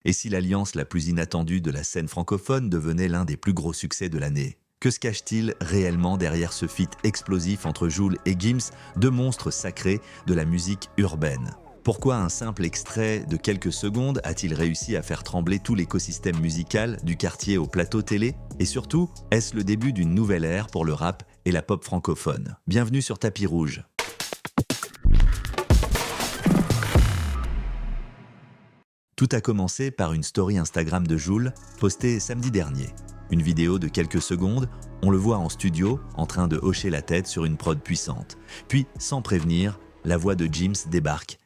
Et si l'alliance la plus inattendue de la scène francophone devenait l'un des plus gros succès de l'année? Que se cache-t-il réellement derrière ce feat explosif entre Jul et Gims, deux monstres sacrés de la musique urbaine? Pourquoi un simple extrait de quelques secondes a-t-il réussi à faire trembler tout l'écosystème musical du quartier au plateau télé? Et surtout, est-ce le début d'une nouvelle ère pour le rap et la pop francophone? Bienvenue sur Tapis Rouge. Tout a commencé par une story Instagram de Jul, postée samedi dernier. Une vidéo de quelques secondes, on le voit en studio, en train de hocher la tête sur une prod puissante. Puis, sans prévenir, la voix de Gims débarque.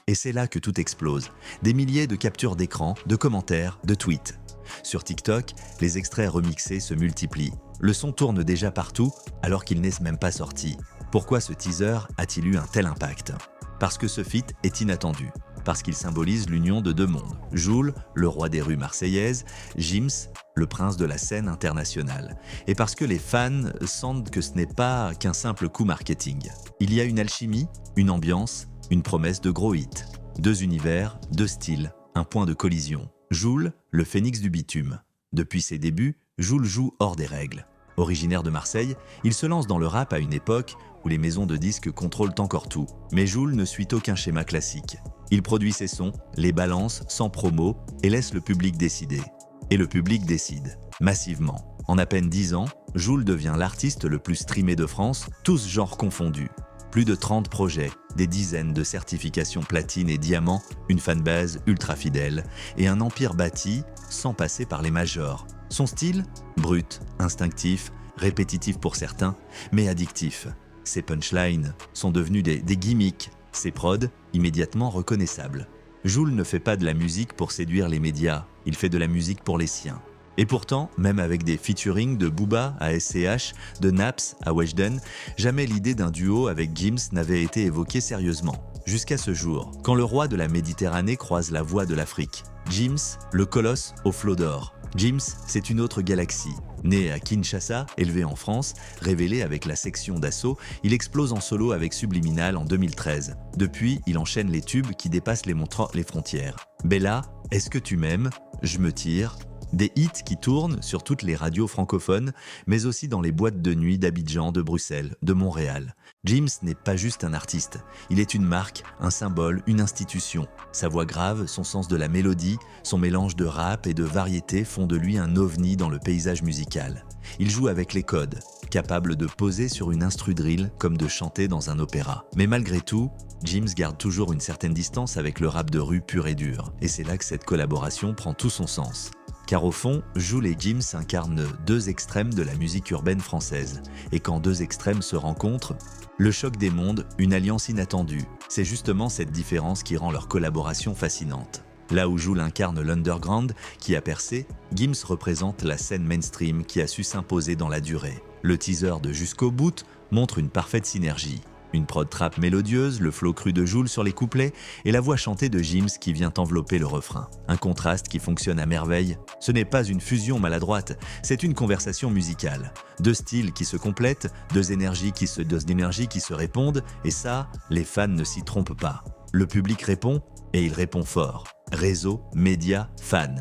Et c'est là que tout explose. Des milliers de captures d'écran, de commentaires, de tweets. Sur TikTok, les extraits remixés se multiplient. Le son tourne déjà partout, alors qu'il n'est même pas sorti. Pourquoi ce teaser a-t-il eu un tel impact? Parce que ce feat est inattendu. Parce qu'il symbolise l'union de deux mondes. Jul, le roi des rues marseillaises, Gims, le prince de la scène internationale. Et parce que les fans sentent que ce n'est pas qu'un simple coup marketing. Il y a une alchimie, une ambiance, une promesse de gros hits. Deux univers, deux styles, un point de collision. Jul, le phénix du bitume. Depuis ses débuts, Jul joue hors des règles. Originaire de Marseille, il se lance dans le rap à une époque où les maisons de disques contrôlent encore tout. Mais Jul ne suit aucun schéma classique. Il produit ses sons, les balance sans promo et laisse le public décider. Et le public décide, massivement. En à peine 10 ans, Jul devient l'artiste le plus streamé de France, tous genres confondus. Plus de 30 projets, des dizaines de certifications platine et diamant, une fanbase ultra fidèle et un empire bâti sans passer par les majors. Son style? Brut, instinctif, répétitif pour certains, mais addictif. Ses punchlines sont devenus des gimmicks, ses prods immédiatement reconnaissables. Jul ne fait pas de la musique pour séduire les médias, il fait de la musique pour les siens. Et pourtant, même avec des featurings de Booba à SCH, de Naps à Weshden, jamais l'idée d'un duo avec Gims n'avait été évoquée sérieusement. Jusqu'à ce jour, quand le roi de la Méditerranée croise la voie de l'Afrique. Gims, le colosse au flot d'or. Gims, c'est une autre galaxie. Né à Kinshasa, élevé en France, révélé avec la section d'assaut, il explose en solo avec Subliminal en 2013. Depuis, il enchaîne les tubes qui dépassent les frontières. Bella, Est-ce que tu m'aimes? Je me tire. Des hits qui tournent sur toutes les radios francophones, mais aussi dans les boîtes de nuit d'Abidjan, de Bruxelles, de Montréal. Gims n'est pas juste un artiste, il est une marque, un symbole, une institution. Sa voix grave, son sens de la mélodie, son mélange de rap et de variété font de lui un ovni dans le paysage musical. Il joue avec les codes, capable de poser sur une instru drill comme de chanter dans un opéra. Mais malgré tout, Gims garde toujours une certaine distance avec le rap de rue pur et dur. Et c'est là que cette collaboration prend tout son sens. Car au fond, Jul et Gims incarnent deux extrêmes de la musique urbaine française. Et quand deux extrêmes se rencontrent, le choc des mondes, une alliance inattendue. C'est justement cette différence qui rend leur collaboration fascinante. Là où Jul incarne l'underground qui a percé, Gims représente la scène mainstream qui a su s'imposer dans la durée. Le teaser de Jusqu'au bout montre une parfaite synergie. Une prod trap mélodieuse, le flow cru de Jul sur les couplets et la voix chantée de Gims qui vient envelopper le refrain. Un contraste qui fonctionne à merveille. Ce n'est pas une fusion maladroite, c'est une conversation musicale. Deux styles qui se complètent, deux énergies qui se répondent, et ça, les fans ne s'y trompent pas. Le public répond, et il répond fort. Réseau, médias, fans.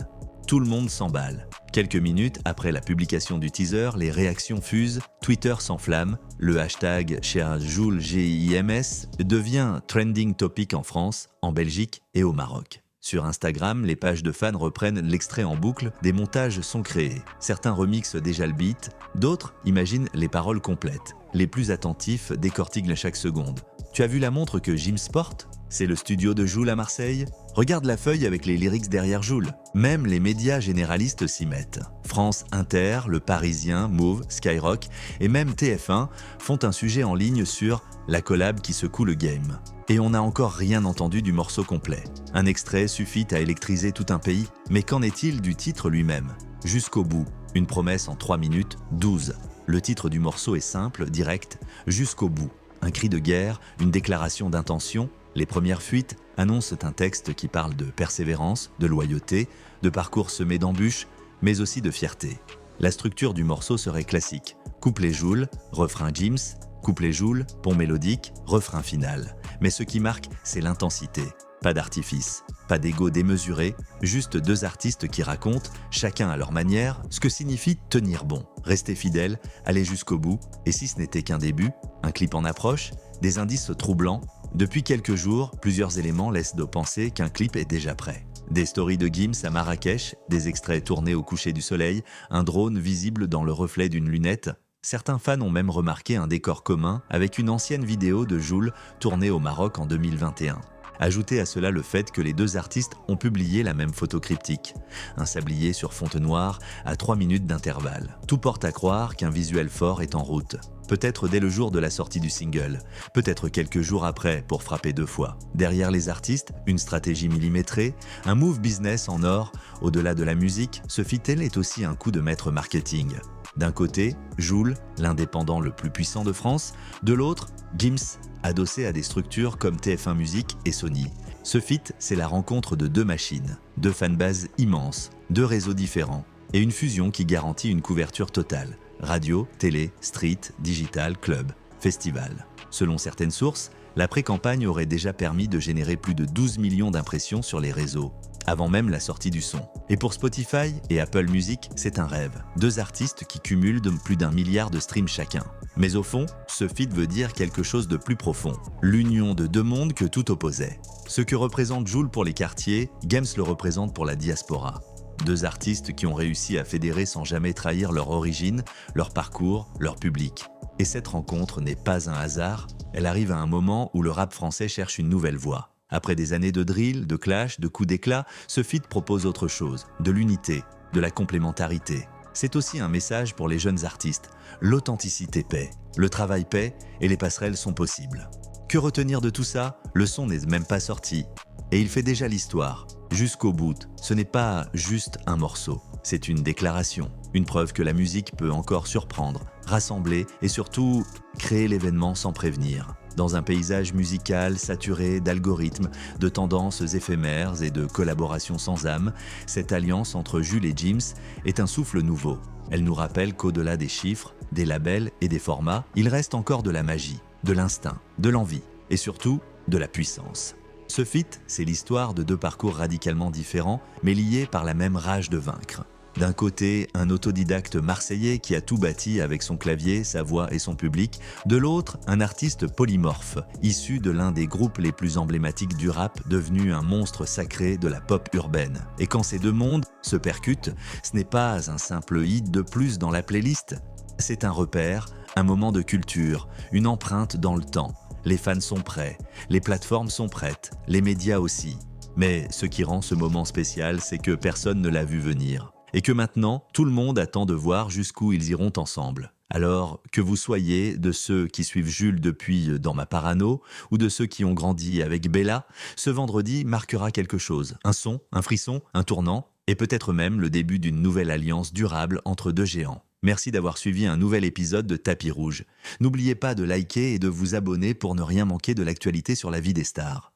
Tout le monde s'emballe. Quelques minutes après la publication du teaser, les réactions fusent, Twitter s'enflamme, le hashtag #JulGIMS devient trending topic en France, en Belgique et au Maroc. Sur Instagram, les pages de fans reprennent l'extrait en boucle, des montages sont créés. Certains remixent déjà le beat, d'autres imaginent les paroles complètes. Les plus attentifs décortiquent chaque seconde. Tu as vu la montre que Gims porte? C'est le studio de Jul à Marseille? Regarde la feuille avec les lyrics derrière Jul. Même les médias généralistes s'y mettent. France Inter, Le Parisien, Move, Skyrock et même TF1 font un sujet en ligne sur la collab qui secoue le game. Et on n'a encore rien entendu du morceau complet. Un extrait suffit à électriser tout un pays. Mais qu'en est-il du titre lui-même? Jusqu'au bout, une promesse en 3 minutes 12. Le titre du morceau est simple, direct, jusqu'au bout. Un cri de guerre, une déclaration d'intention. Les premières fuites annoncent un texte qui parle de persévérance, de loyauté, de parcours semé d'embûches, mais aussi de fierté. La structure du morceau serait classique. Couplet Jul, refrain Gims, Couplet Joule, pont mélodique, refrain final. Mais ce qui marque, c'est l'intensité. Pas d'artifice, pas d'ego démesuré, juste deux artistes qui racontent, chacun à leur manière, ce que signifie tenir bon. Rester fidèle, aller jusqu'au bout, et si ce n'était qu'un début, un clip en approche, des indices troublants. Depuis quelques jours, plusieurs éléments laissent de penser qu'un clip est déjà prêt. Des stories de Gims à Marrakech, des extraits tournés au coucher du soleil, un drone visible dans le reflet d'une lunette. Certains fans ont même remarqué un décor commun avec une ancienne vidéo de Joule tournée au Maroc en 2021. Ajoutez à cela le fait que les deux artistes ont publié la même photo cryptique, un sablier sur fonte noire à 3 minutes d'intervalle. Tout porte à croire qu'un visuel fort est en route. Peut-être dès le jour de la sortie du single, peut-être quelques jours après pour frapper 2 fois. Derrière les artistes, une stratégie millimétrée, un move business en or. Au-delà de la musique, ce feat-elle est aussi un coup de maître marketing. D'un côté, Joule, l'indépendant le plus puissant de France, de l'autre, Gims, adossé à des structures comme TF1 Musique et Sony. Ce feat, c'est la rencontre de deux machines, deux fanbases immenses, deux réseaux différents, et une fusion qui garantit une couverture totale. Radio, télé, street, digital, club, festival. Selon certaines sources, la pré-campagne aurait déjà permis de générer plus de 12 millions d'impressions sur les réseaux, avant même la sortie du son. Et pour Spotify et Apple Music, c'est un rêve. Deux artistes qui cumulent plus d'1 milliard de streams chacun. Mais au fond, ce feat veut dire quelque chose de plus profond. L'union de deux mondes que tout opposait. Ce que représente Joule pour les quartiers, Gims le représente pour la diaspora. Deux artistes qui ont réussi à fédérer sans jamais trahir leur origine, leur parcours, leur public. Et cette rencontre n'est pas un hasard, elle arrive à un moment où le rap français cherche une nouvelle voie. Après des années de drill, de clash, de coups d'éclat, ce feat propose autre chose, de l'unité, de la complémentarité. C'est aussi un message pour les jeunes artistes. L'authenticité paie, le travail paie et les passerelles sont possibles. Que retenir de tout ça? Le son n'est même pas sorti. Et il fait déjà l'histoire. Jusqu'au bout, ce n'est pas juste un morceau, c'est une déclaration. Une preuve que la musique peut encore surprendre, rassembler et surtout créer l'événement sans prévenir. Dans un paysage musical saturé d'algorithmes, de tendances éphémères et de collaborations sans âme, cette alliance entre Jules et Gims est un souffle nouveau. Elle nous rappelle qu'au-delà des chiffres, des labels et des formats, il reste encore de la magie, de l'instinct, de l'envie et surtout de la puissance. Ce feat, c'est l'histoire de deux parcours radicalement différents, mais liés par la même rage de vaincre. D'un côté, un autodidacte marseillais qui a tout bâti avec son clavier, sa voix et son public. De l'autre, un artiste polymorphe, issu de l'un des groupes les plus emblématiques du rap, devenu un monstre sacré de la pop urbaine. Et quand ces deux mondes se percutent, ce n'est pas un simple hit de plus dans la playlist. C'est un repère, un moment de culture, une empreinte dans le temps. Les fans sont prêts, les plateformes sont prêtes, les médias aussi. Mais ce qui rend ce moment spécial, c'est que personne ne l'a vu venir. Et que maintenant, tout le monde attend de voir jusqu'où ils iront ensemble. Alors, que vous soyez de ceux qui suivent Jules depuis Dans ma parano, ou de ceux qui ont grandi avec Bella, ce vendredi marquera quelque chose. Un son, un frisson, un tournant, et peut-être même le début d'une nouvelle alliance durable entre deux géants. Merci d'avoir suivi un nouvel épisode de Tapis Rouge. N'oubliez pas de liker et de vous abonner pour ne rien manquer de l'actualité sur la vie des stars.